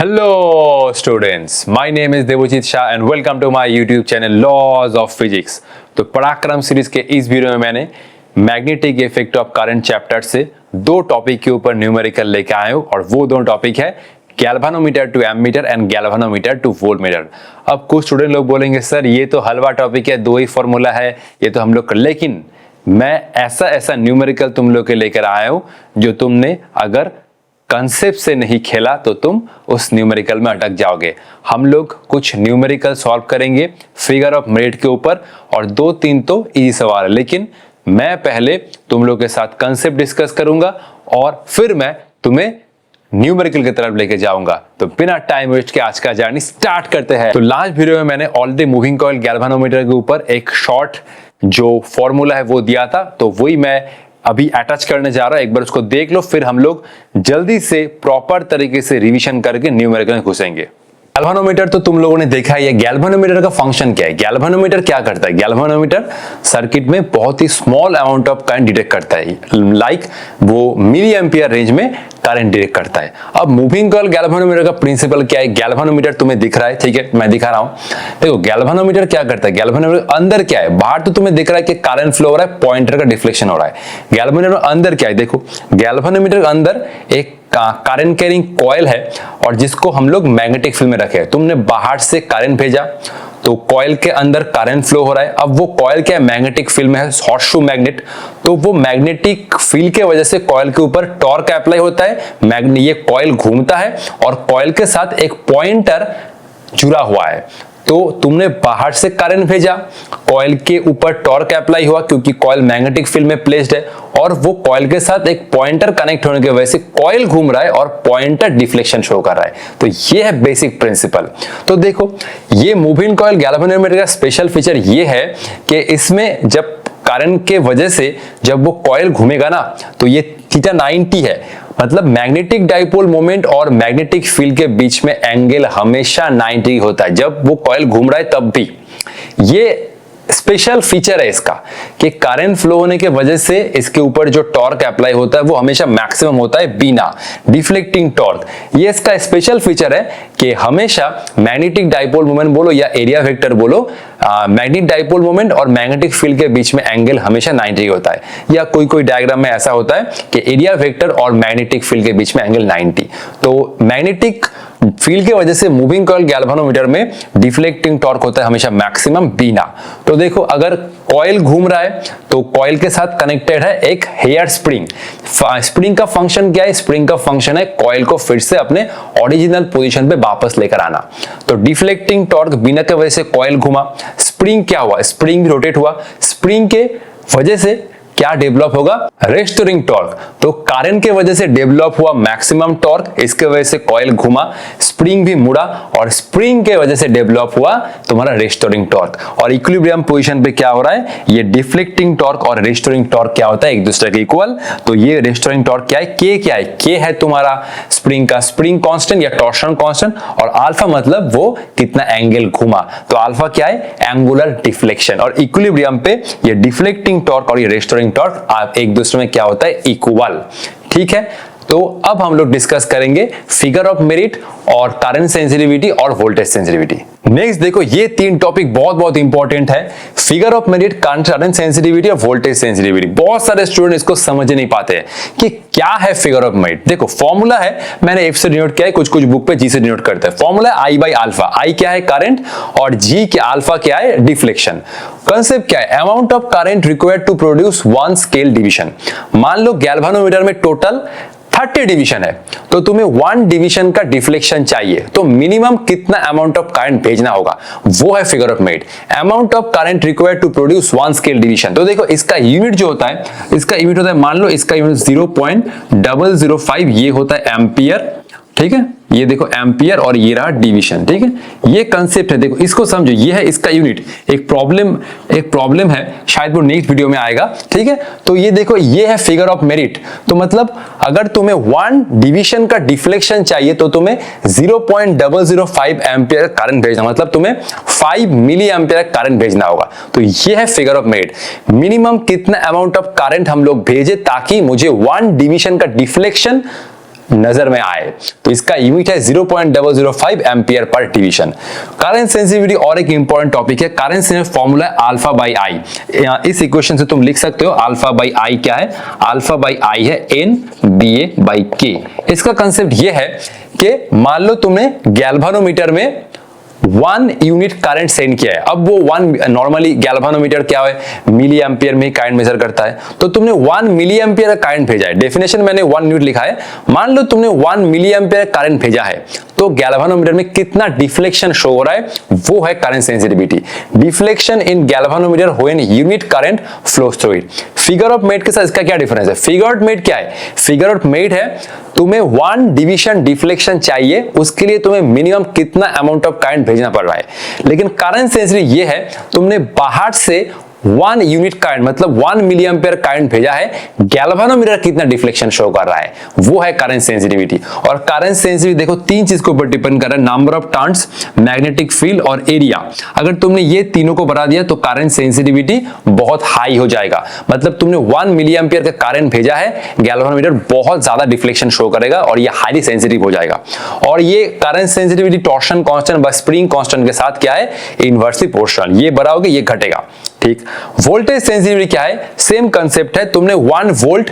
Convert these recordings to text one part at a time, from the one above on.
Hello students, my name is Devojit Shah and welcome to my YouTube channel Laws of Physics। तो पराक्रम series के इस video में मैंने magnetic effect of current chapter से दो टॉपिक के ऊपर न्यूमेरिकल लेके आए हूं और वो दोनों टॉपिक है galvanometer to ammeter and galvanometer to voltmeter. अब कुछ स्टूडेंट लोग बोलेंगे सर ये तो हलवा टॉपिक है, दो ही फॉर्मूला है, ये तो हम लोग, लेकिन मैं ऐसा न्यूमेरिकल तुम लोग के लेकर आया हूं जो तुमने अगर कंसेप्ट से नहीं खेला तो तुम उस न्यूमेरिकल में अटक जाओगे। हम लोग कुछ न्यूमेरिकल सॉल्व करेंगे फिगर ऑफ मेरिट के ऊपर और दो तीन तो इजी सवाल है, लेकिन मैं पहले तुम लोग के साथ कंसेप्ट डिस्कस करूंगा और फिर मैं तुम्हें न्यूमेरिकल की तरफ लेके जाऊंगा। तो बिना टाइम वेस्ट के आज का जर्नी स्टार्ट करते हैं। तो लास्ट वीडियो में मैंने ऑलरेडी मूविंग कॉइल गैल्वेनोमीटर के ऊपर एक शॉर्ट जो फॉर्मूला है वो दिया था, तो वही मैं अभी अटैच करने जा रहा हूं। एक बार उसको देख लो, फिर हम लोग जल्दी से प्रॉपर तरीके से रिवीजन करके न्यूमेरिकल में घुसेंगे। गैल्वेनोमीटर तो तुम लोगों ने देखा है। गैल्वेनोमीटर का फंक्शन क्या है? गैल्वेनोमीटर क्या करता है? गैल्वेनोमीटर सर्किट में बहुत ही small amount of current detect करता है, लाइक वो मिली एम्पियर रेंज में करंट डिटेक्ट करता है। अब मूविंग कॉइल गैल्वेनोमीटर का प्रिंसिपल क्या है? गैल्वेनोमीटर तुम्हें दिख रहा है, ठीक है, मैं दिखा रहा हूं। देखो गैल्वेनोमीटर क्या करता है, गैल्वेनोमीटर अंदर क्या है? बाहर तो तुम्हें दिख रहा है कि करंट फ्लो हो रहा है, पॉइंटर का डिफ्लेक्शन हो रहा है। गैल्वेनोमीटर अंदर क्या है? देखो गैल्वेनोमीटर अंदर एक करंट कैरिंग कॉइल है और जिसको हम लोग मैग्नेटिक फील्ड में रखे हैं। तुमने बाहर से करंट भेजा तो कॉइल के अंदर करंट फ्लो हो रहा है। अब वो कॉइल क्या है? मैग्नेटिक फील्ड में है, हॉर्सशू मैग्नेट। तो वो मैग्नेटिक फील्ड के वजह से कॉइल के ऊपर टॉर्क अप्लाई होता है, ये कॉइल घूमता है और कॉइल के साथ एक पॉइंटर जुड़ा हुआ है। तो तुमने बाहर से करंट भेजा, कॉइल के ऊपर टॉर्क अप्लाई हुआ क्योंकि कॉइल मैग्नेटिक फील्ड में प्लेस्ड है और वो कॉइल के साथ एक पॉइंटर कनेक्ट होने की वजह से कॉइल घूम रहा है और पॉइंटर डिफ्लेक्शन शो कर रहा है। तो ये है बेसिक प्रिंसिपल। तो देखो ये मूविंग कॉइल गैल्वेनोमीटर का स्पेशल फीचर ये है कि इसमें जब करंट के वजह से जब वो कॉइल घूमेगा ना तो ये थीटा 90 है, मतलब मैग्नेटिक डाइपोल मोमेंट और मैग्नेटिक फील्ड के बीच में एंगल हमेशा 90 होता है जब वो कॉइल घूम रहा है तब भी। ये स्पेशल फीचर है इसका कि करंट फ्लो होने के वजह से इसके ऊपर जो टॉर्क अप्लाई होता है वो हमेशा मैक्सिमम होता है बिना डिफ्लेक्टिंग टॉर्क। ये इसका स्पेशल फीचर है कि हमेशा मैग्नेटिक डाइपोल मोमेंट बोलो या एरिया वेक्टर बोलो, मैग्नेटिक डाइपोल मोमेंट और मैग्नेटिक फील्ड के बीच में एंगल हमेशा 90 होता है। या कोई डायग्राम में ऐसा होता है कि एरिया वेक्टर और मैग्नेटिक फील्ड के बीच में एंगल 90। तो मैग्नेटिक फील्ड की वजह से मूविंग कॉइल गैल्वेनोमीटर में डिफ्लेक्टिंग टॉर्क होता है हमेशा मैक्सिमम बिना। तो देखो अगर कॉइल घूम रहा है तो कॉइल के साथ कनेक्टेड है एक हेयर स्प्रिंग। स्प्रिंग का फंक्शन क्या है? स्प्रिंग का फंक्शन है कॉइल को फिर से अपने ओरिजिनल पोजीशन पे वापस लेकर आना। तो डिफ्लेक्टिंग टॉर्क बिना की वजह से कॉइल घुमा, स्प्रिंग क्या हुआ? स्प्रिंग रोटेट हुआ। स्प्रिंग के वजह से क्या डेवलप होगा? Restoring torque. तो करंट के वजह से डेवलप हुआ मैक्सिमम टॉर्क, इसके वजह से कॉइल घुमा, स्प्रिंग भी मुड़ा और स्प्रिंग के वजह से डेवलप हुआ तुम्हारा रेस्टोरिंग टॉर्क। और इक्विलिब्रियम पोजीशन पे क्या हो रहा है? ये डिफ्लेक्टिंग टॉर्क और रेस्टोरिंग टॉर्क क्या होता है? एक दूसरे के इक्वल। तो ये रेस्टोरिंग टॉर्क क्या है? के क्या है? के है तुम्हारा स्प्रिंग का स्प्रिंग कांस्टेंट या टॉर्शन कांस्टेंट और अल्फा मतलब वो कितना एंगल घुमा। तो अल्फा क्या है? Angular deflection. और इक्विलिब्रियम पे ये डिफ्लेक्टिंग टॉर्क और ये रेस्टोरिंग टॉर्क आप एक दूसरे में क्या होता है? इक्वल। ठीक है, तो अब हम लोग डिस्कस करेंगे फिगर ऑफ मेरिट और करंट सेंसिटिविटी और वोल्टेज सेंसिटिविटी। नेक्स्ट देखो ये तीन टॉपिक बहुत इंपॉर्टेंट है, figure of merit, current sensitivity और वोल्टेज सेंसिटिविटी। बहुत सारे स्टूडेंट इसको समझ नहीं पाते हैं कि क्या है फिगर ऑफ मेरिट। देखो फॉर्मूला है, मैंने एफ से डिनोट किया है, कुछ बुक पे जी से डिनोट करते हैं। फॉर्मूला है आई बाई अल्फा। आई क्या है? करंट, और जी क्या? अल्फा क्या है? डिफ्लेक्शन। कंसेप्ट क्या है? Amount of current required to produce one scale division. मान लो गैल्वेनोमीटर में टोटल 30 डिवीजन है तो तुम्हें 1 डिवीजन का डिफ्लेक्शन चाहिए, तो मिनिमम कितना अमाउंट ऑफ करंट भेजना होगा, वो है figure of merit. Amount of current required to produce one scale division. तो देखो इसका यूनिट जो होता है, इसका यूनिट होता है, मान लो इसका यूनिट 0.005 ये होता है एम्पियर। ठीक है, ये देखो एम्पियर और ये रहा डिवीजन। ठीक है, ये कंसेप्ट है, देखो इसको समझो, ये है इसका यूनिट। एक प्रॉब्लम है, शायद वो नेक्स्ट वीडियो में आएगा। ठीक है, तो ये देखो ये है फिगर ऑफ मेरिट। तो मतलब अगर तुम्हें 1 डिवीजन का डिफ्लेक्शन चाहिए तो तुम्हें 0.005 एम्पियर करंट भेजना, मतलब तुम्हें 5 मिली एम्पियर करंट भेजना होगा। तो ये है फिगर ऑफ मेरिट। मिनिमम कितना अमाउंट ऑफ करंट हम लोग भेजे ताकि मुझे 1 डिवीजन का डिफ्लेक्शन नजर में आए। तो इसका यूनिट है 0.005 एम्पियर पर डिवीजन। करंट सेंसिटिविटी और एक इंपॉर्टेंट टॉपिक है। करंट सेंसिटिविटी फॉर्मूला है अल्फा बाई आई। इस इक्वेशन से तुम लिख सकते हो अल्फा बाई आई क्या है, अल्फा बाई आई है एन बी ए बाई के। इसका कंसेप्ट ये है कि मान लो तुमने गैल्वेनोमीटर में 1 यूनिट करंट सेंड किया है। अब वो 1 नॉर्मली गैल्वेनोमीटर क्या है, मिली एम्पियर में करंट मेजर करता है। तो तुमने 1 मिली एम्पियर का करंट भेजा है, डेफिनेशन मैंने 1 यूनिट लिखा है। मान लो तुमने 1 मिली एम्पियर करंट भेजा है, तो गैल्वेनोमीटर में कितना डिफ्लेक्शन शो हो रहा है, वो है current sensitivity. Deflection in galvanometer when unit current flows through it. Figure of merit के साथ इसका क्या डिफरेंस है? फिगर ऑफ मेट क्या है? फिगर ऑफ मेट है तुम्हें 1 डिवीजन डिफ्लेक्शन चाहिए, उसके लिए तुम्हें मिनिमम कितना अमाउंट ऑफ करंट भेजना पड़ रहा है। लेकिन करंट सेंसिटिविटी ये है तुमने बाहर से 1 यूनिट करंट मतलब 1 मिली एम्पियर करंट भेजा है, गैल्वेनोमीटर कितना डिफ्लेक्शन शो कर रहा है, वो है करंट सेंसिटिविटी। और करंट सेंसिटिविटी देखो 3 चीज के ऊपर डिपेंड कर रहा है, number of turns, magnetic field और एरिया। अगर तुमने ये तीनों को बढ़ा दिया तो करंट सेंसिटिविटी बहुत हाई हो जाएगा। मतलब तुमने 1 मिली एम्पियर का करंट भेजा है, गैल्वेनोमीटर बहुत ज्यादा डिफ्लेक्शन शो करेगा और ये हाईली सेंसिटिव हो जाएगा। और ये करंट सेंसिटिविटी टॉर्शन कांस्टेंट व स्प्रिंग कांस्टेंट के साथ क्या है, इनवर्सली प्रोपोर्शनल। ये बढ़ाओगे ये घटेगा, ठीक। वोल्टेज सेंसिटिविटी क्या है? सेम कंसेप्ट है, तुमने 1 वोल्ट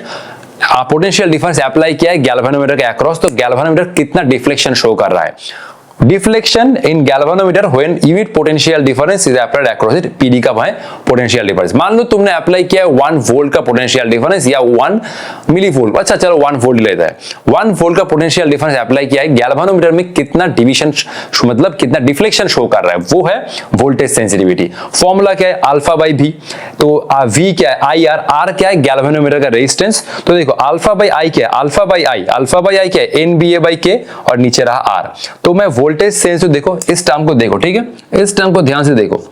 पोटेंशियल डिफरेंस अप्लाई किया है गैल्वेनोमीटर के अक्रॉस, तो गैल्वेनोमीटर कितना डिफ्लेक्शन शो कर रहा है। Deflection in galvanometer when unit potential difference is applied across it, PD का है पोटेंशियल डिफरेंस। मान लो तुमने अप्लाई किया है 1 वोल्ट का पोटेंशियल डिफरेंस या 1 मिली वोल्ट, अच्छा चलो 1 वोल्ट लेता है, 1 वोल्ट का पोटेंशियल डिफरेंस अप्लाई किया है, गैल्वेनोमीटर में कितना डिविजन मतलब कितना डिफ्लेक्शन शो कर रहा है, वो है वोल्टेज सेंसिटिविटी। फॉर्मूला क्या है? Alpha by V. तो वी क्या है? I R. आर क्या है? गैल्वेनोमीटर का रेजिस्टेंस। तो देखो अल्फा बाई आई क्या है? Alpha by I, alpha by I क्या है? एन बी ए बाई के और नीचे रहा आर। तो मैं वोल्टेज सेंसिटिव देखो, इस टर्म को देखो, ठीक है, इस टर्म को ध्यान से देखो,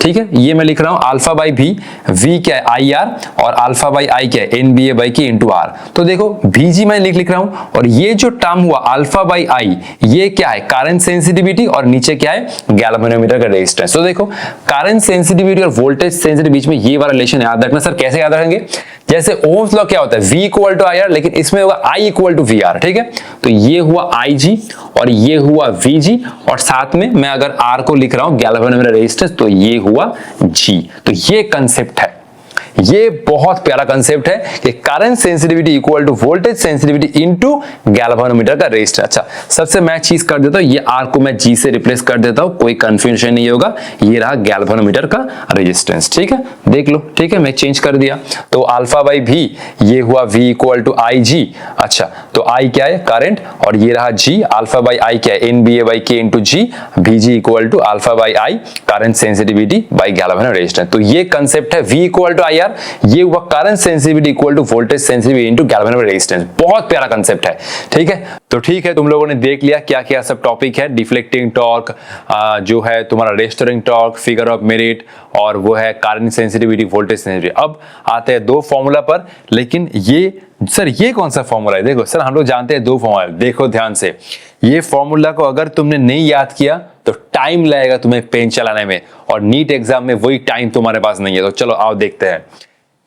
ठीक है। ये मैं लिख रहा हूं अल्फा बाई वी, वी क्या है? आई आर, और अल्फा बाई आई क्या है? N B A by K into are. तो देखो वी जी मैं लिख रहा हूं, और ये जो टर्म हुआ अल्फा बाई आई, ये क्या है? करंट सेंसिटिविटी, और नीचे क्या है? गैल्वेनोमीटर का रेजिस्टेंस। तो देखो करंट सेंसिटिविटी और वोल्टेज सेंसिटिविटी बीच में ये वाला रिलेशन याद रखना। सर कैसे याद रखेंगे? जैसे ओम्स लॉ क्या होता है? V equal to I R, लेकिन इसमें होगा I equal to V R, ठीक है। तो ये हुआ IG और ये हुआ VG, और साथ में मैं अगर R को लिख रहा हूं गैल्वेनोमीटर रेजिस्टेंस, तो ये हुआ G। तो ये कंसेप्ट है, ये बहुत प्यारा कंसेप्ट है कि current sensitivity equal to voltage sensitivity into galvanometer का रेजिस्टेंस। अच्छा सबसे मैं चीज कर देता हूं, ये आर को मैं जी से रिप्लेस कर देता हूं, कोई कंफ्यूजन नहीं होगा। ये रहा गैल्वेनोमीटर का रेजिस्टेंस, ठीक है, देख लो, ठीक है, मैं चेंज कर दिया। तो अल्फा बाई भी, ये हुआ वी इक्वल टू आई जी। अच्छा तो आई क्या है? करंट, और ये रहा जी, अल्फा बाई आई क्या है? N B A by K into G, B G equal to alpha by I current sensitivity by galvanometer resistance. तो ये कंसेप्ट है V equal to I R, ये हुआ current sensitivity equal to voltage sensitivity into galvanometer resistance. बहुत प्यारा concept है, ठीक है। तो ठीक है, तुम लोगों ने देख लिया क्या क्या सब टॉपिक है, डिफ्लेक्टिंग टॉर्क, जो है तुम्हारा restoring torque, figure of merit, और वो है करंट सेंसिटिविटी, वोल्टेज सेंसिटिविटी। अब आते हैं 2 फॉर्मूला पर, लेकिन ये सर ये कौन सा फॉर्मूला है? देखो सर हम लोग जानते हैं 2 फॉर्मूला, देखो ध्यान से, ये फॉर्मूला को अगर तुमने नहीं याद किया तो टाइम लगेगा तुम्हें पेन चलाने में, और नीट एग्जाम में वही टाइम तुम्हारे पास नहीं है। तो चलो आओ देखते हैं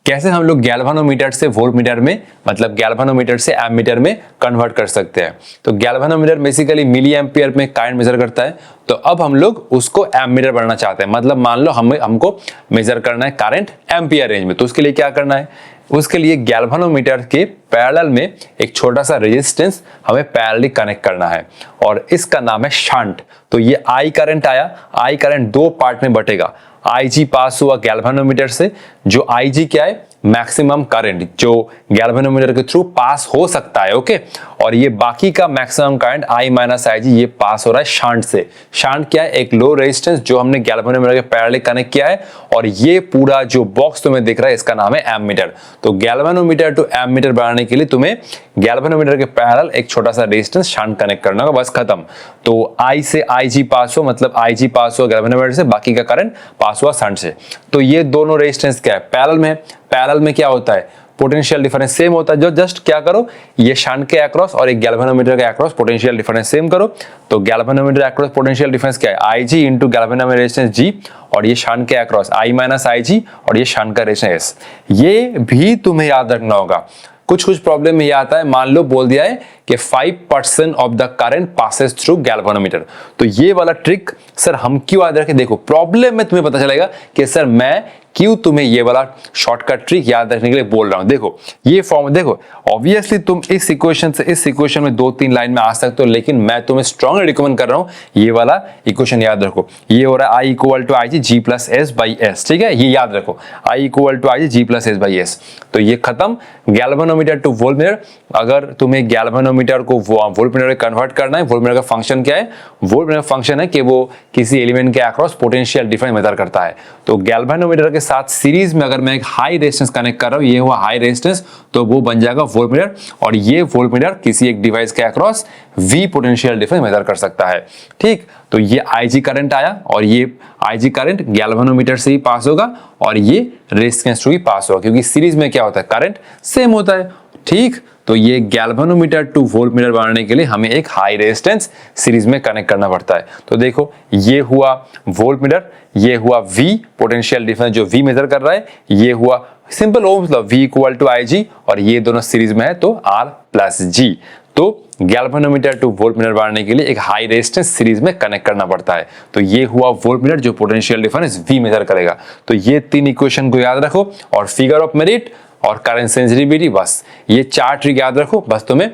कैसे हम लोग गैल्वेनोमीटर से वोल्टमीटर में, मतलब गैल्वेनोमीटर से एमीटर में कन्वर्ट कर सकते हैं। तो गैल्वेनोमीटर बेसिकली मिली एम्पियर में करंट मेजर करता है, तो अब हम लोग उसको एमीटर बनाना चाहते हैं। मतलब मान लो हमको मेजर करना है करंट एम्पियर रेंज में, तो उसके लिए क्या करना है? उसके लिए गैल्वेनोमीटर के पैरेलल में एक छोटा सा रेजिस्टेंस हमें पैरेलली कनेक्ट करना है, और इसका नाम है शंट। तो ये आई करंट आया, आई करंट 2 पार्ट में बटेगा। IG पास हुआ गैल्वेनोमीटर से, जो IG क्या है? मैक्सिमम करंट जो गैल्वेनोमीटर के थ्रू पास हो सकता है, ओके। और ये बाकी का maximum current I minus IG ये पास हो रहा है शंट से। शंट क्या है? एक लो रेजिस्टेंस जो हमने गैल्वेनोमीटर के पैरेलल कनेक्ट किया है, और ये पूरा जो बॉक्स तुम्हें दिख रहा है इसका नाम है एमीटर। तो गैल्वेनोमीटर टू एमीटर बनाने के लिए तुम्हें गैल्वेनोमीटर के पैरेलल एक छोटा सा रेजिस्टेंस शंट कनेक्ट करना होगा, बस खत्म। तो I से IG पास हो, मतलब IG पास हुआ गैल्वेनोमीटर से, बाकी का करंट पास हुआ शंट से। तो ये दोनों रेजिस्टेंस क्या है? पैरेलल में। पैरेलल में क्या होता है? पोटेंशियल डिफरेंस सेम होता है। जो जस्ट क्या करो, ये शंट के अक्रॉस और एक गैल्वेनोमीटर के अक्रॉस पोटेंशियल डिफरेंस सेम करो। तो गैल्वेनोमीटर अक्रॉस पोटेंशियल डिफरेंस क्या है? IG into galvanometer resistance G, और ये शंट के अक्रॉस I माइनस IG, और ये शंट का रेजिस्टेंस S। ये भी तुम्हें याद रखना होगा। कुछ प्रॉब्लम में ये आता है, मान लो बोल दिया है कि 5% of the current passes through galvanometer. तो ये वाला ट्रिक सर हम क्यों याद रखें? देखो प्रॉब्लम में तुम्हें पता चलेगा कि सर मैं क्यों तुम्हें ये वाला शॉर्टकट ट्रिक याद रखने के लिए बोल रहा हूं। देखो ये फॉर्म, देखो ऑब्वियसली तुम इस इक्वेशन से इस इक्वेशन में 2-3 लाइन में आ सकते हो, लेकिन मैं तुम्हें स्ट्रांगली रिकमेंड कर रहा हूं ये वाला इक्वेशन याद रखो। ये हो रहा है I equal to IG G plus S by S, ठीक है, ये याद रखो I equal to IG G plus S by S। तो ये खत्म। गैल्वेनोमीटर टू वोल्टमीटर, अगर तुम्हें गैल्वेनोमीटर को वोल्टमीटर में कन्वर्ट करना है, वोल्टमीटर का फंक्शन क्या है? वोल्टमीटर का फंक्शन है कि वो किसी एलिमेंट के अक्रॉस पोटेंशियल डिफरेंस मेजर करता है। तो गैल्वेनोमीटर के साथ सीरीज में अगर मैं एक हाई रेजिस्टेंस कनेक्ट कर रहा हूं, ये हुआ हाई रेजिस्टेंस, तो वो बन जाएगा वोल्टमीटर, और ये वोल्टमीटर किसी एक डिवाइस के across V potential difference measure कर सकता है। ठीक, तो ये IG करंट आया, और ये IG करंट गैल्वेनोमीटर से ही पास होगा, और ये रेजिस्टेंस थ्रू ही पास होगा, क्योंकि सीरीज में क्या होता है? करंट सेम होता है। ठीक, तो ये गैल्वेनोमीटर टू वोल्टमीटर बनाने के लिए हमें एक हाई रेजिस्टेंस सीरीज में कनेक्ट करना पड़ता है। तो देखो ये हुआ वोल्टमीटर, ये हुआ V पोटेंशियल डिफरेंस जो V मेजर कर रहा है, ये हुआ सिंपल ओम मतलब V इक्वल टू IG, और ये दोनों सीरीज में है तो R प्लस G। तो गैल्वेनोमीटर टू वोल्टमीटर बनाने के लिए एक हाई रेजिस्टेंस सीरीज में कनेक्ट करना पड़ता है। तो ये हुआ वोल्टमीटर जो पोटेंशियल डिफरेंस V मेजर करेगा। तो ये 3 इक्वेशन को याद रखो, और फिगर ऑफ मेरिट और करंट सेंसिटिविटी, बस ये 4 ट्रिक याद रखो, बस तुम्हें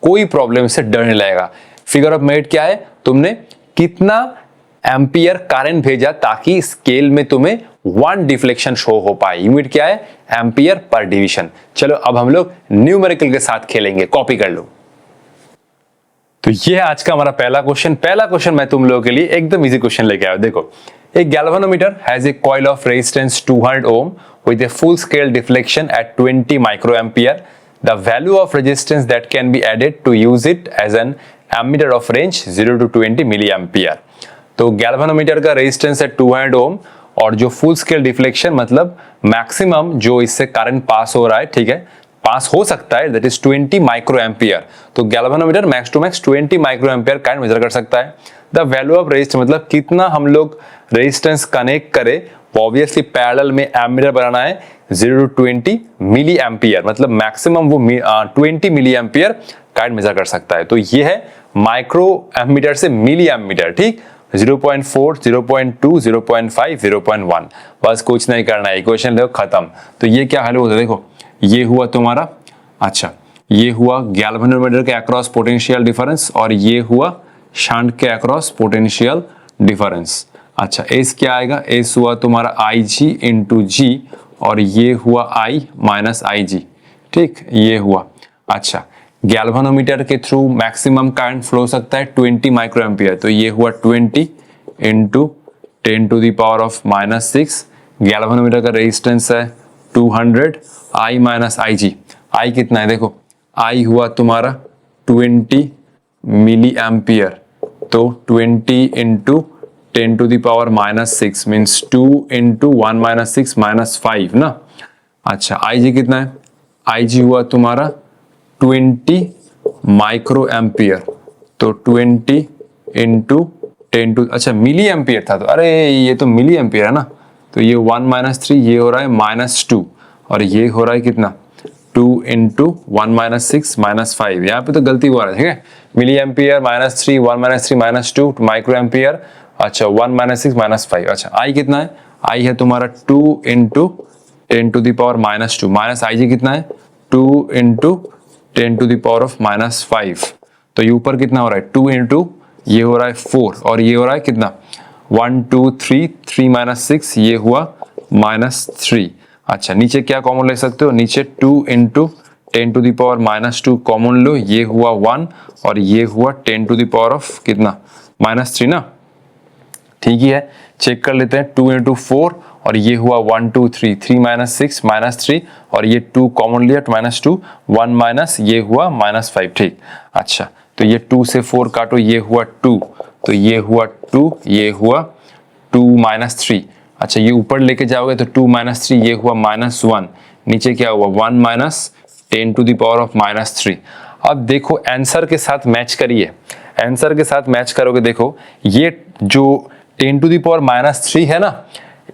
कोई प्रॉब्लम से डर नहीं लगेगा। फिगर ऑफ मेरिट क्या है? तुमने कितना एम्पियर करंट भेजा ताकि स्केल में तुम्हें 1 डिफ्लेक्शन शो हो पाए। यूनिट क्या है? एम्पियर पर डिवीजन। चलो अब हम लोग न्यूमेरिकल के साथ खेलेंगे, कॉपी कर लो। तो ये है आज का हमारा पहला क्वेश्चन। पहला क्वेश्चन मैं तुम लोगों के लिए एकदम इजी क्वेश्चन लेके आया। देखो, एक galvanometer has a coil of resistance 200 ohm with a full scale deflection at 20 microampere. The value of resistance that can be added to use it as an ammeter of range 0 to 20 milliampere. तो galvanometer का resistance है 200 ओम, और जो full scale deflection मतलब maximum जो इससे current pass हो रहा है, ठीक है, पास हो सकता है, दैट इज 20 माइक्रो एम्पियर। तो galvanometer max to max 20 micro ampere current measure कर सकता है। द वैल्यू ऑफ रेजिस्टेंस मतलब कितना हम लोग रेजिस्टेंस कनेक्ट करें, ऑब्वियसली पैरेलल में एमीटर बनाना है 0 to 20 मिली एम्पियर, मतलब मैक्सिमम वो 20 मिली एम्पियर करंट मेजर कर सकता है। तो ये है माइक्रो एमीटर से मिली एमीटर। ठीक, 0.4, 0.2, 0.5, 0.1, बस कुछ नहीं करना है, इक्वेशन देखो खत्म। तो ये क्या हल होता है? देखो ये हुआ तुम्हारा, अच्छा ये हुआ गैल्वेनोमीटर के अक्रॉस पोटेंशियल डिफरेंस, और ये हुआ शंट के अक्रॉस पोटेंशियल डिफरेंस। अच्छा एस क्या आएगा? एस हुआ तुम्हारा IG इंटू G, और ये हुआ I माइनस IG। ठीक, ये हुआ। अच्छा गैल्वेनोमीटर के थ्रू मैक्सिमम करंट फ्लो सकता है 20 माइक्रो एम्पियर, तो ये हुआ 20 into 10 to the power of -6। Galvanometer का रेजिस्टेंस है 200, I माइनस IG। I कितना है? देखो I हुआ तुम्हारा 20 मिली एम्पियर, तो 20 into 10 to the power -6 means 2 into 1 minus 6 minus 5 ना। अच्छा IG कितना है? IG हुआ तुम्हारा 20 माइक्रो एम्पियर, तो 20 इंटू 10 टू, अच्छा मिली एम्पियर था, तो अरे ये तो मिली एम्पियर है ना, तो ये 1 माइनस 3, ये हो रहा है -2, और ये हो रहा है कितना? 2 इंटू 1 माइनस 6 माइनस 5। यहाँ पे तो गलती हुआ है, ठीक है, milli ampere -3, 1 minus 3 -2 micro ampere, अच्छा 1 माइनस 6 माइनस 5। अच्छा I कितना है? I है तुम्हारा 2 into 10 to the power -2, minus IG कितना है? 2 into 10 to the power of -5। तो ये ऊपर कितना हो रहा है? 2 इंटू, ये हो रहा है 4, और ये हो रहा है कितना? 1 2 3, 3 माइनस 6, ये हुआ -3। अच्छा नीचे क्या कॉमन ले सकते हो? नीचे 2 into 10 to the power -2 common लो, ये हुआ 1, और ये हुआ 10 टू द पावर ऑफ कितना? -3 ना। ठीक ही है, चेक कर लेते हैं। 2 इंटू 4, और ये हुआ 1 2 3, 3 माइनस 6 -3, और ये 2 कॉमन लिया -2, 1 माइनस, ये हुआ -5। ठीक, अच्छा तो ये 2 से 4 काटो, ये हुआ 2, तो ये हुआ 2, ये हुआ 2 माइनस 3। अच्छा ये ऊपर लेके जाओगे तो 2 माइनस 3, ये हुआ -1, नीचे क्या हुआ? 1 minus 10 to the power of -3। अब देखो आंसर के साथ मैच करिए, आंसर के साथ मैच करोगे, देखो ये जो 10 टू द पावर -3 है ना,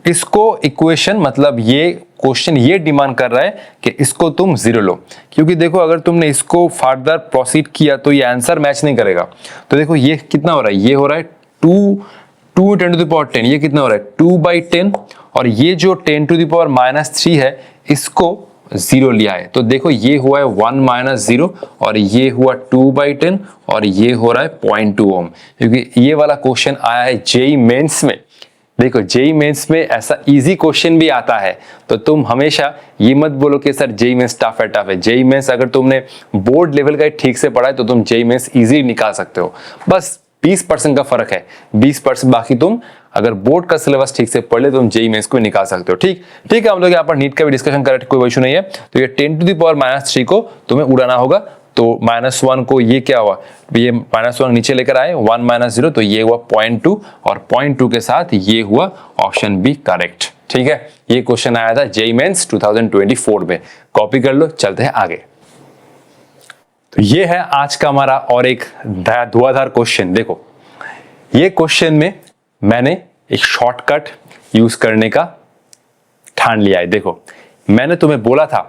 इसको इक्वेशन मतलब ये क्वेश्चन ये डिमांड कर रहा है कि इसको तुम 0 लो, क्योंकि देखो अगर तुमने इसको फर्दर प्रोसीड किया तो ये आंसर मैच नहीं करेगा। तो देखो ये कितना हो रहा है, ये हो रहा है 2 10 टू द पावर 10, ये कितना हो रहा है 2/10, और ये जो 10 टू द पावर -3 है इसको 0 लिया है। तो देखो ये हुआ है 1 - 0 और ये हुआ 2/10 और ये हो रहा है 0.2 ओम, क्योंकि ये वाला क्वेश्चन आया है जेईई मेंस में। देखो जेईई मेंस में ऐसा इजी क्वेश्चन भी आता है, तो तुम हमेशा ये मत बोलो कि सर जेईई मेंस टफ है। जेईई मेंस अगर तुमने बोर्ड लेवल का ठीक से पढ़ा है तो तुम जेईई मेंस इजी निकाल सकते हो। बस 20% का फर्क है, 20%, बाकी तुम अगर बोर्ड का सिलेबस ठीक से पढ़ ले तो तुम जेईई मेंस को निकाल सकते हो। ठीक है, हम लोग यहाँ पर नीट का भी डिस्कशन कर रहे, कोई इशू नहीं है। तो ये 10 टू द पावर -3 को तुम्हें उड़ाना होगा, तो -1 को ये क्या हुआ, ये -1 नीचे लेकर आए, 1 - 0, तो ये हुआ 0.2 और 0.2 के साथ ये हुआ ऑप्शन बी करेक्ट। ठीक है, ये क्वेश्चन आया था जेईई मेंस 2024 में, कॉपी कर लो। चलते हैं आगे। तो ये है आज का हमारा और एक धुआंधार क्वेश्चन। देखो ये क्वेश्चन में मैंने एक शॉर्टकट यूज करने का ठान लिया है। देखो मैंने तुम्हें बोला था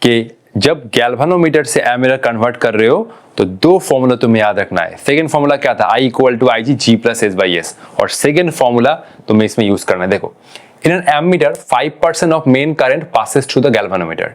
कि जब गैल्वेनोमीटर से एमीटर कन्वर्ट कर रहे हो तो दो फॉर्मूला तुम्हें याद रखना है। सेकंड फॉर्मूला क्या था, I = Ig G+S/S, और सेकंड फॉर्मूला तुम्हें इसमें यूज करना है। देखो in an ammeter 5% of main current passes through the galvanometer,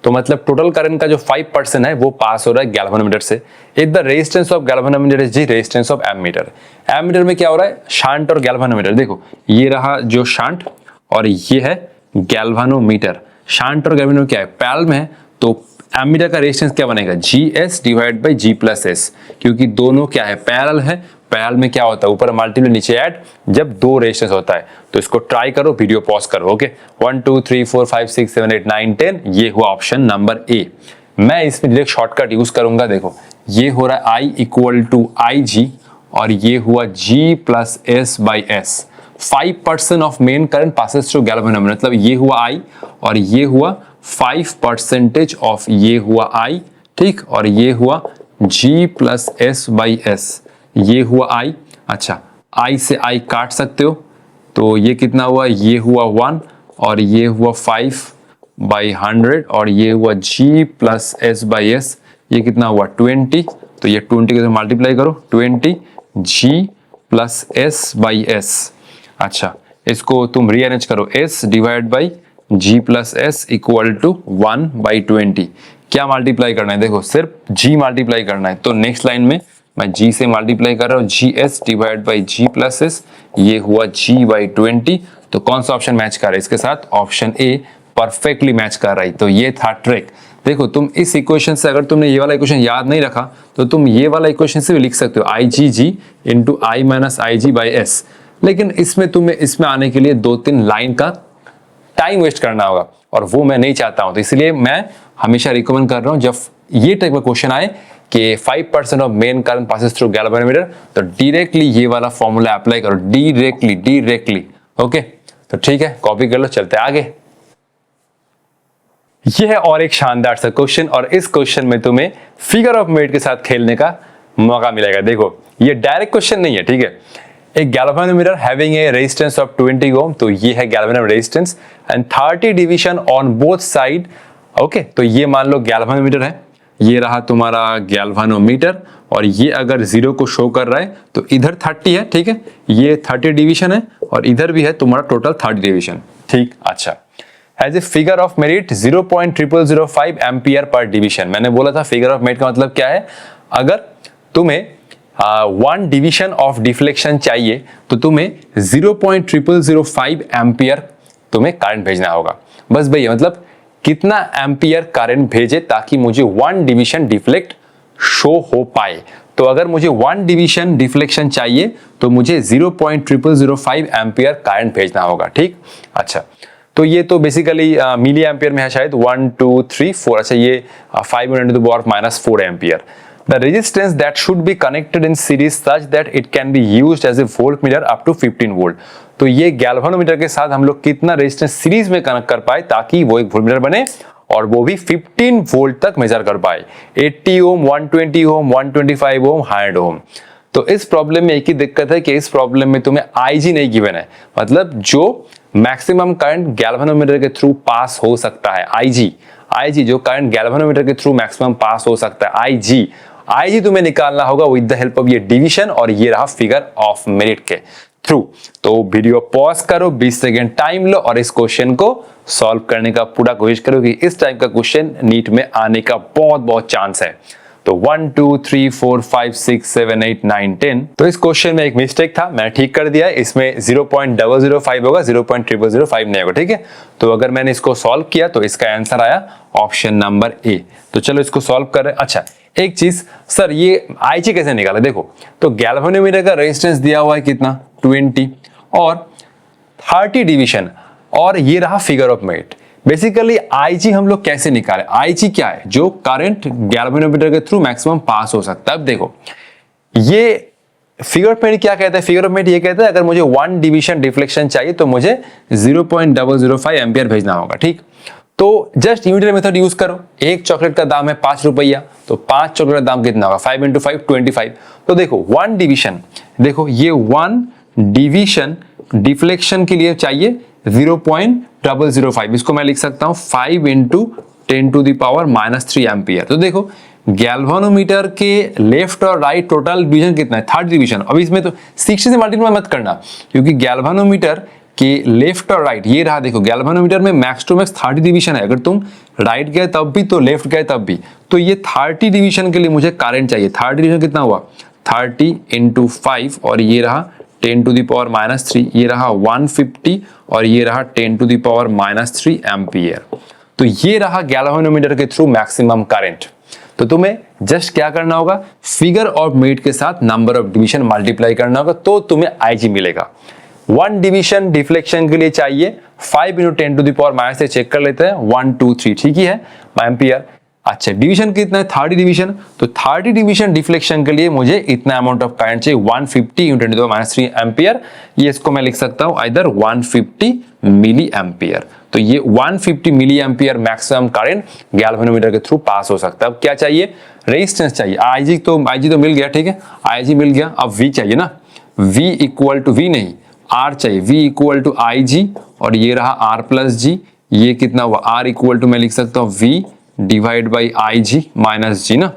तो मतलब टोटल करंट का जो 5% है वो पास हो रहा है गैल्वेनोमीटर से। If the resistance of galvanometer is the resistance of ammeter, ammeter में क्या हो रहा है, शांट और गैल्वेनोमीटर। देखो ये रहा जो शांट और ये है गैल्वेनोमीटर। शांट और गैल्वेनोमीटर क्या है, पैरेलल में है, तो एमीटर का रेजिस्टेंस क्या बनेगा, GS / G+S, क्योंकि दोनों क्या है, पैरेलल है। पैरेलल में क्या होता है, ऊपर मल्टीप्लाई नीचे ऐड, जब दो रेजिस्टेंस होता है। तो इसको ट्राई करो, वीडियो पॉज करो। ओके, 1 2 3 4 5 6 7 8 9 10, ये हुआ ऑप्शन नंबर ए। मैं इसमें डायरेक्ट शॉर्टकट यूज करूंगा। देखो ये हो रहा है I = Ig और ये हुआ G+S/S। 5% of main current passes through galvanometer, मतलब ये हुआ I और ये हुआ 5% ऑफ ये हुआ I, ठीक, और ये हुआ G+S/S, ये हुआ I। अच्छा, I से I काट सकते हो, तो ये कितना हुआ, ये हुआ 1 और ये हुआ 5/100 और ये हुआ G+S/S, ये कितना हुआ 20, तो ये 20 के साथ मल्टीप्लाई करो, 20 G+S/S। अच्छा, इसको तुम रीअरेंज करो, S / G+S = 1/20। क्या मल्टीप्लाई करना है, देखो सिर्फ G मल्टीप्लाई करना है, तो नेक्स्ट लाइन में मैं G से मल्टीप्लाई कर रहा हूँ, GS / G+S, ये हुआ G/20। तो कौन सा ऑप्शन मैच कर रहा है इसके साथ, ऑप्शन ए परफेक्टली मैच कर रहा है। तो ये था ट्रिक। देखो तुम इस इक्वेशन से, अगर तुमने ये वाला इक्वेशन याद नहीं रखा तो तुम ये वाला इक्वेशन से भी लिख सकते हो, IgG × I - Ig/S, लेकिन इसमें तुम्हें इसमें आने के लिए 2-3 लाइन का टाइम वेस्ट करना होगा और वो मैं नहीं चाहता हूं। तो इसलिए मैं हमेशा रिकमेंड कर रहा हूं, जब ये टाइप का क्वेश्चन आए कि 5% of main current passes through galvanometer, तो डायरेक्टली ये वाला फॉर्मूला अप्लाई करो, डायरेक्टली। ओके, तो ठीक है, कॉपी कर लो। चलते आगे। ये है और एक शानदार सा क्वेश्चन, और इस क्वेश्चन में तुम्हें फिगर ऑफ मेरिट के साथ खेलने का मौका मिलेगा। देखो ये डायरेक्ट क्वेश्चन नहीं है, ठीक है। एक galvanometer having a resistance of 20 ओम, तो ये है galvanometer resistance and 30 division on both side. Okay, तो ये मान लो गैल्वेनोमीटर है, ये रहा तुम्हारा गैल्वेनोमीटर, और ये अगर 0 को शो कर रहा है तो इधर 30 है, ठीक है, ये 30 डिवीजन है और इधर भी है तुम्हारा टोटल 30 डिवीजन, ठीक। अच्छा, as a figure of merit 0.0005 ampere पर डिवीजन। मैंने बोला था फिगर ऑफ मेरिट का मतलब क्या है, अगर तुम्हें 1 डिवीजन ऑफ डिफ्लेक्शन चाहिए तो तुम्हें 0.0005 एम्पियर तुम्हें करंट भेजना होगा। बस भैया, मतलब कितना एम्पियर करंट भेजे ताकि मुझे 1 डिवीजन डिफ्लेक्ट शो हो पाए। तो अगर मुझे 1 डिवीजन डिफ्लेक्शन चाहिए तो मुझे 0.0005 एम्पियर करंट भेजना होगा, ठीक। अच्छा, तो ये तो बेसिकली मिली एम्पियर में है शायद, 1 2 3 4। अच्छा, ये 5 × 10⁻⁴ ampere. The resistance that should be connected in series such that it can be used as a voltmeter up to 15 volt. तो ये गैल्वेनोमीटर के साथ हम लोग कितना रेजिस्टेंस सीरीज में कनेक्ट कर पाए ताकि वो एक वोल्टमीटर बने, और वो भी 15 वोल्ट तक मेजर कर पाए, 80 ओम, 120 ओम, 125 ओम, 100 ओम। तो इस प्रॉब्लम में एक ही दिक्कत है कि इस प्रॉब्लम में तुम्हें IG नहीं गिवन है, मतलब जो मैक्सिमम करंट गैल्वेनोमीटर के थ्रू पास हो सकता है, आईजी जो करंट गैल्वेनोमीटर के थ्रू मैक्सिमम पास हो सकता है, आईजी तुम्हें निकालना होगा विद द हेल्प ऑफ ये डिवीजन और ये रहा फिगर ऑफ मेरिट के थ्रू। तो वीडियो पॉज करो, 20 सेकेंड टाइम लो और इस क्वेश्चन को सॉल्व करने का पूरा कोशिश करो कि इस टाइप का क्वेश्चन नीट में आने का बहुत चांस है। तो 1 2 3 4 5 6 7 8 9 10। तो इस क्वेश्चन में एक मिस्टेक था, मैंने ठीक कर दिया है। इसमें 0.005 होगा, 0.0005 नहीं होगा, ठीक है। तो अगर मैंने इसको सॉल्व किया तो इसका आंसर आया ऑप्शन नंबर ए। तो चलो इसको सॉल्व कर रहे हैं। अच्छा एक चीज सर, ये आईजी कैसे निकाला? देखो तो गैल्वेनोमीटर का रेजिस्टेंस दिया हुआ है कितना 20 और 30 डिवीजन और ये रहा figure of merit. Basically IG हम लोग कैसे निकाले? आईजी क्या है? जो करंट गैल्वेनोमीटर के थ्रू मैक्सिमम पास हो सकता है। अब देखो ये फिगर ऑफ मेरिट क्या कहता है? फिगर ऑफ मेरिट ये कहता है अगर मुझे 1 डिवीजन डिफ्लेक्शन चाहिए तो मुझे 0.005 एम्पियर भेजना होगा, ठीक। तो जस्ट यूनिट मेथड यूज करो। एक चॉकलेट का दाम है 5 रुपया, तो 5 चॉकलेट का दाम कितना होगा? 5 × 5 25। तो देखो 1 डिवीजन, देखो ये 1 डिवीजन डिफ्लेक्शन के लिए चाहिए 0.005। इसको मैं लिख सकता हूं 5 × 10⁻³ एम्पियर। तो देखो गैल्वेनोमीटर के लेफ्ट और राइट टोटल डिवीजन कितना है? 3rd division. अब इसमें तो 60 से मल्टीप्लाई मत करना, क्योंकि गैल्वेनोमीटर के लेफ्ट और राइट ये रहा। देखो गैल्वेनोमीटर में मैक्स टू मैक्स 30 डिवीजन है। अगर तुम राइट गए तब भी तो लेफ्ट गए तब भी, तो ये 30 डिवीजन के लिए मुझे करंट चाहिए। 30 डिवीजन कितना हुआ? 30 × 5 और ये रहा 10⁻³ ये रहा 150 और ये रहा 10⁻³ एम्पियर। तो ये रहा गैल्वेनोमीटर के थ्रू मैक्सिमम करंट। तो तुम्हें जस्ट क्या करना होगा? फिगर ऑफ मेरिट के साथ नंबर ऑफ डिवीजन मल्टीप्लाई करना होगा तो तुम्हें आईजी मिलेगा। 1 डिवीजन डिफ्लेक्शन के लिए चाहिए 5 × 10⁻³ चेक कर लेते हैं 1 2 3, ठीक ही है एम्पियर। अच्छा डिवीजन कितना है? 30 डिवीजन। तो 30 डिवीजन डिफ्लेक्शन के लिए मुझे इतना अमाउंट ऑफ करंट चाहिए 150 × 10⁻³ एम्पियर। ये इसको मैं लिख सकता हूं इधर 150 मिली एम्पियर। तो ये 150 milli ampere maximum current galvanometer के थ्रू पास हो सकता है। अब क्या चाहिए? रेजिस्टेंस चाहिए। आईजी तो मिल गया, ठीक है, आईजी मिल गया। अब वी चाहिए ना, V इक्वल टू V नहीं R चाहिए, V इक्वल टू IG और ये रहा R प्लस G। ये कितना हुआ? R इक्वल टू मैं लिख सकता हूँ V divide by IG minus G ना।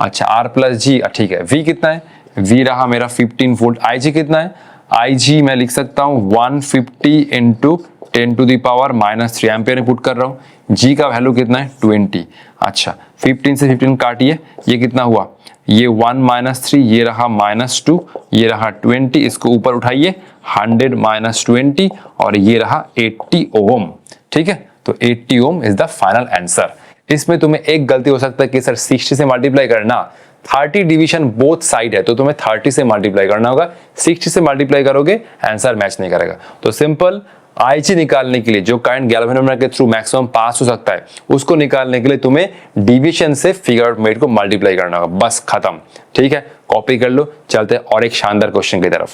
अच्छा R प्लस G, ठीक है। V कितना है? V रहा मेरा 15 वोल्ट। IG कितना है? IG मैं लिख सकता हूँ 150 × 10⁻³ एम्पियर में पुट कर रहा हूँ। G का वैल्यू कितना है? 20। अच्छा 15 से 15 काटिए, ये कितना हुआ? ये 1 - 3, ये रहा -2, ये रहा 20। इसको ऊपर उठाइए 100 - 20 और ये रहा 80 ओम, ठीक है। तो 80 ओम इज द फाइनल आंसर। इसमें तुम्हें एक गलती हो सकता है कि सर 60 से मल्टीप्लाई करना, 30 डिवीजन बोथ साइड है तो तुम्हें 30 से मल्टीप्लाई करना होगा। 60 से मल्टीप्लाई करोगे आंसर मैच नहीं करेगा। तो सिंपल आईजी निकालने के लिए जो करंट गैल्वेनोमीटर के थ्रू मैक्सिमम पास हो सकता है उसको निकालने के लिए तुम्हें डिवीजन से फिगर ऑफ मेरिट को मल्टीप्लाई करना होगा, बस खत्म, ठीक है। कॉपी कर लो, चलते और एक शानदार क्वेश्चन की तरफ।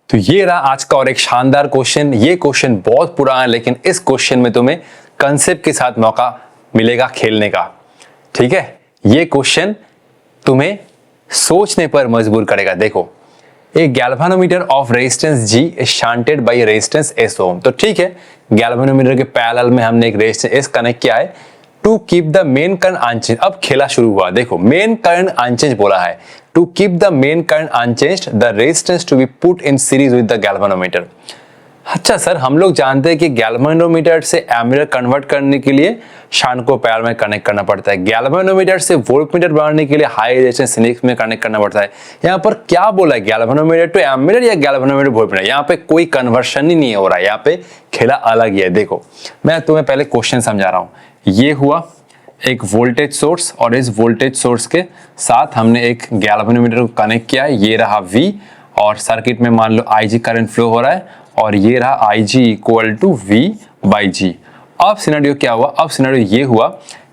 तो ये रहा आज का और एक शानदार क्वेश्चन। ये क्वेश्चन बहुत पुराना है लेकिन इस क्वेश्चन में तुम्हें कंसेप्ट के साथ मौका मिलेगा खेलने का, ठीक है। ये क्वेश्चन तुम्हें सोचने पर मजबूर करेगा। देखो A galvanometer of resistance G is shunted by resistance S ohm। तो ठीक है, गैल्वेनोमीटर के पैरेलल में हमने एक रेजिस्टेंस S कनेक्ट किया है to keep the main current unchange. अब खेला शुरू हुआ। देखो मेन करंट अनचेंज बोला है, to keep the main current unchanged the resistance to be put in series with the galvanometer. अच्छा सर, हम लोग जानते हैं कि गैल्वेनोमीटर से एमीटर कन्वर्ट करने के लिए शंट को पैरेलल में कनेक्ट करना पड़ता है। गैल्वेनोमीटर से वोल्टमीटर बनाने के लिए हाई रेजिस्टेंस सीरीज में कनेक्ट करना पड़ता है। यहाँ पर क्या बोला है? गैल्वेनोमीटर टू एमीटर या गैल्वेनोमीटर वोल्टमीटर? यहाँ पे कोई कन्वर्शन ही नहीं हो रहा है, यहाँ पे खेला अलग ही है। देखो मैं तुम्हें पहले क्वेश्चन समझा रहा हूँ। ये हुआ एक वोल्टेज सोर्स और इस वोल्टेज सोर्स के साथ हमने एक गैल्वेनोमीटर को कनेक्ट किया है। ये रहा V और सर्किट में मान लो IG करंट फ्लो हो रहा है और ये रहा IG इक्वल टू V/G। अब सिनेरियो क्या हुआ? अब सिनेरियो ये हुआ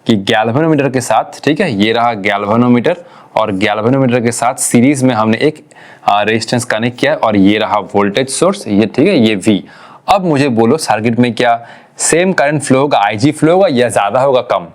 कि गैल्वेनोमीटर के साथ, ठीक है, ये रहा गैल्वेनोमीटर और गैल्वेनोमीटर के साथ सीरीज में हमने एक रेजिस्टेंस कनेक्ट किया और ये रहा वोल्टेज सोर्स, ये ठीक है, ये V। अब मुझे बोलो सर्किट में क्या सेम करंट फ्लो होगा, IG फ्लो होगा या ज्यादा होगा कम?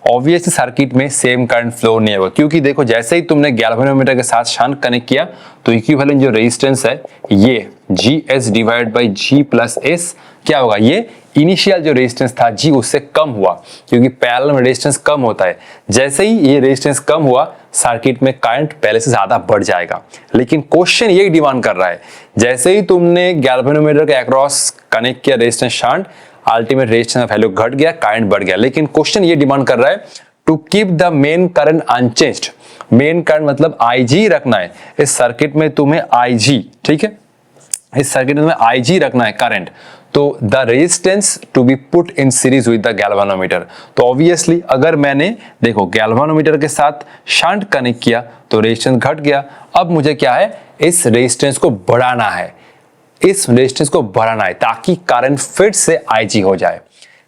ऑब्वियसली सर्किट में सेम करंट फ्लो नहीं होगा, क्योंकि देखो जैसे ही तुमने गैल्वेनोमीटर के साथ शंट कनेक्ट किया तो इक्विवेलेंट जो रेजिस्टेंस है ये G S divide by G plus S क्या होगा, ये इनिशियल जो रेजिस्टेंस था जी उससे कम हुआ, क्योंकि पैरेलल में रेजिस्टेंस कम होता है। जैसे ही ये रेजिस्टेंस कम हुआ सर्किट में करंट पहले से ज्यादा बढ़ जाएगा। लेकिन क्वेश्चन ये डिमांड कर रहा है जैसे ही तुमने गैल्वेनोमीटर के अक्रॉस कनेक्ट किया resistance shunt, ultimate resistance value घट गया, करंट बढ़ गया। लेकिन क्वेश्चन ये डिमांड कर रहा है to keep the main current unchanged. Main current मतलब आईजी रखना है इस सर्किट में तुम्हें, आईजी, ठीक है, इस सर्किट में तुम्हें आईजी रखना है करंट। तो the resistance to be put in series with the galvanometer. तो ऑब्वियसली अगर मैंने देखो गैल्वेनोमीटर के साथ शंट कनेक्ट किया तो रेजिस्टेंस घट गया। अब मुझे क्या है, इस रेजिस्टेंस को बढ़ाना है, इस रेजिस्टेंस को बढ़ाना है ताकि करंट फिर से आईजी हो जाए।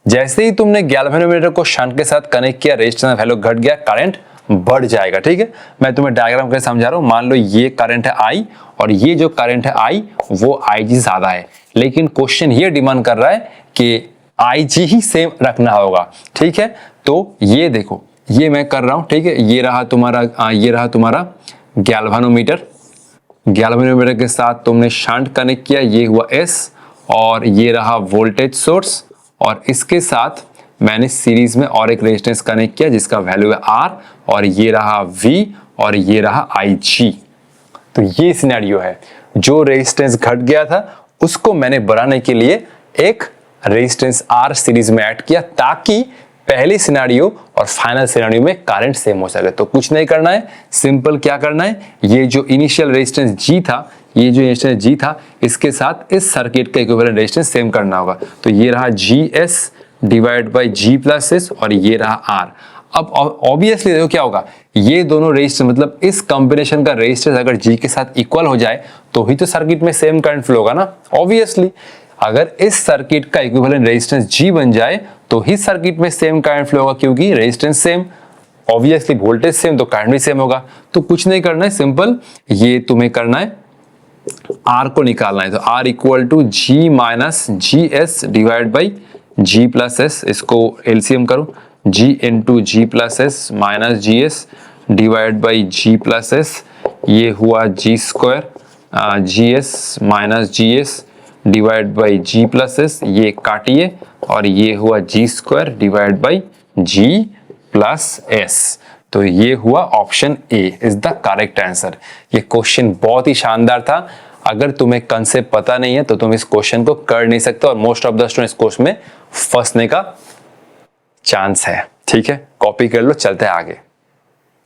जैसे ही तुमने गैल्वेनोमीटर को शंट के साथ कनेक्ट किया रेजिस्टेंस वैल्यू घट गया, करंट बढ़ जाएगा। ठीक है, मैं तुम्हें डायग्राम कैसे समझा रहा हूं। मान लो ये करंट है आई और ये जो करंट है आई वो आईजी ज्यादा है, लेकिन क्वेश्चन ये डिमांड कर रहा है कि आईजी ही सेम रखना होगा। ठीक है, तो ये देखो ये मैं कर रहा हूं। ठीक है, ये रहा तुम्हारा गैल्वेनोमीटर। गैल्वेनोमीटर के साथ तुमने शंट कनेक्ट किया, ये हुआ एस, और ये रहा वोल्टेज सोर्स, और इसके साथ मैंने सीरीज में और एक रेजिस्टेंस कनेक्ट किया जिसका वैल्यू है आर, और ये रहा वी और ये रहा आई जी। तो ये सिनेरियो है, जो रेजिस्टेंस घट गया था उसको मैंने बढ़ाने के लिए एक रेजिस्टेंस आर सीरीज में ऐड किया ताकि पहले सिनेरियो और फाइनल सिनेरियो में करंट सेम हो सके। तो कुछ नहीं करना है, सिंपल क्या करना है, ये जो इनिशियल रेजिस्टेंस जी था, ये जो रेजिस्टेंस जी था इसके साथ इस सर्किट का इक्विवेलेंट रेजिस्टेंस सेम करना होगा। तो ये रहा G S divide by G plus S और ये रहा आर। अब ऑब्वियसली देखो क्या होगा, ये दोनों रेजिस्टेंस मतलब इस कॉम्बिनेशन का रेजिस्टेंस अगर जी के साथ इक्वल हो जाए तो ही तो सर्किट में सेम करंट फ्लो होगा ना। ऑब्वियसली अगर इस सर्किट का इक्विवेलेंट रेजिस्टेंस जी बन जाए तो ही सर्किट में सेम करंट फ्लो होगा, क्योंकि resistance same, obviously voltage same तो करंट भी सेम होगा। तो कुछ नहीं करना है, सिंपल ये तुम्हें करना है, आर को निकालना है। तो R equal to G minus G S divide by G plus S, इसको एलसीएम करो, G into G plus S minus G S divide by G plus S, ये हुआ G square, G S minus G S divide by G plus S, ये काटिए, और ये हुआ G square divide by G plus S. तो ये हुआ option A is the correct answer. ये क्वेश्चन बहुत ही शानदार था। अगर तुम्हें कंसेप्ट पता नहीं है तो तुम इस क्वेश्चन को कर नहीं सकते, और most of the students course में फंसने का चांस है। ठीक है, कॉपी कर लो, चलते हैं आगे।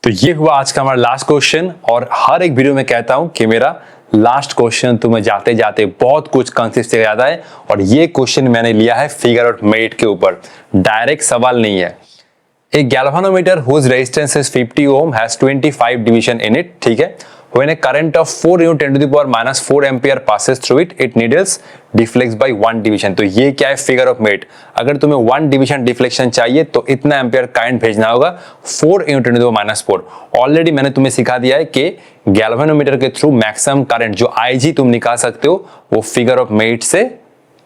तो ये हुआ आज का हमारा लास्ट क्वेश्चन, और हर एक वीडियो में कहता हूं कि मेरा लास्ट क्वेश्चन तुम्हें जाते जाते बहुत कुछ कंसेप्ट से याद आए, और ये क्वेश्चन मैंने लिया है फिगर आउट मेरिट के ऊपर, डायरेक्ट सवाल नहीं है। A galvanometer whose resistance is 50 ohm has 25 division in it, ठीक है। When a current of 4 into 10 to the power minus 4 ampere passes through it, it needles deflects by 1 division। तो ये क्या है, फिगर ऑफ मेरिट। अगर तुम्हें 1 division deflection चाहिए तो इतना एम्पियर करंट भेजना होगा 4 into 10 to the power minus 4। Already मैंने तुम्हें सिखा दिया है कि गैल्वेनोमीटर के थ्रू मैक्सिमम करंट जो आईजी तुम निकाल सकते हो वो फिगर ऑफ मेरिट से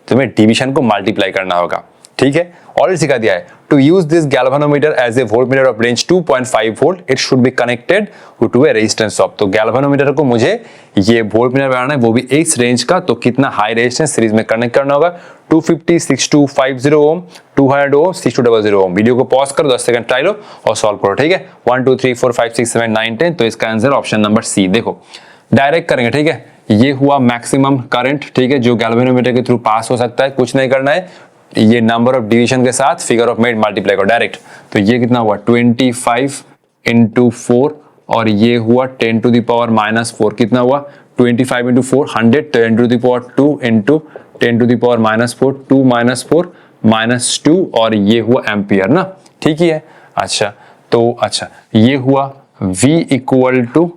तुम्हें डिविजन को मल्टीप्लाई करना होगा। ठीक है, ऑलरेडी सिखा दिया है। To use this galvanometer as a voltmeter of range 2.5 volt, it should be connected to a resistance of. तो गैल्वेनोमीटर को मुझे ये वोल्टमीटर बनाना है, वो भी इस रेंज का। तो कितना हाई रेजिस्टेंस सीरीज में कनेक्ट करना होगा, 250, 6250 ओम, 200 ओम, 6200 ओम। वीडियो को पॉज करो, 10 सेकंड ट्राई लो और सॉल्व करो। ठीक है, 1 2 3 4 5 6 7 9 10। तो इसका आंसर ऑप्शन नंबर सी। देखो डायरेक्ट करेंगे। ठीक है, ये हुआ मैक्सिमम करंट, ठीक है, जो गैल्वेनोमीटर के थ्रू पास हो सकता है। कुछ नहीं करना है, ये नंबर ऑफ डिवीजन के साथ फिगर ऑफ मेरिट मल्टीप्लाई करो डायरेक्ट। तो ये कितना हुआ, 25 into 4, और ये हुआ 10 to the power minus 4, कितना हुआ 25 into 4 100, तो 10 to the power 2 into 10 to the power minus 4, 2 minus 4 minus 2, और ये हुआ एम्पियर ना। ठीक ही है। अच्छा, तो अच्छा ये हुआ V इक्वल टू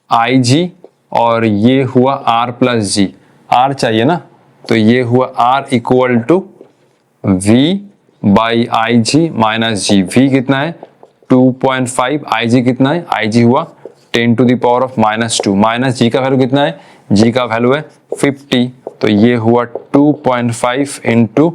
आई जी, और ये हुआ R प्लस जी। R चाहिए ना, तो ये हुआ R equal to V by I G minus G. V कितना है 2.5, आई जी कितना है, आई जी हुआ 10 to the power of minus 2, minus जी का वैल्यू कितना है, जी का वैल्यू है 50। तो ये हुआ 2.5 into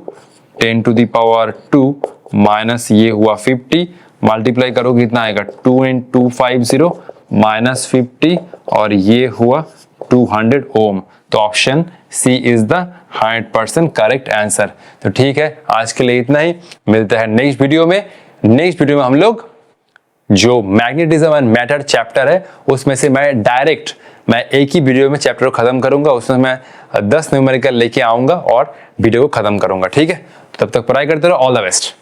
10 to the power 2 minus ये हुआ 50, मल्टीप्लाई करो कितना आएगा 2 into 250 माइनस 50, और ये हुआ 200 ओम। तो option C is the 100% correct answer. तो ठीक है, आज के लिए इतना ही, मिलता है नेक्स्ट वीडियो में। नेक्स्ट वीडियो में हम लोग जो मैग्नेटिज्म एंड मैटर चैप्टर है उसमें से मैं एक ही वीडियो में चैप्टर को खत्म करूंगा, उसमें मैं 10 न्यूमेरिकल लेके आऊंगा और वीडियो को खत्म करूंगा। ठीक है, तब तक पढ़ाई करते रहो। All the best.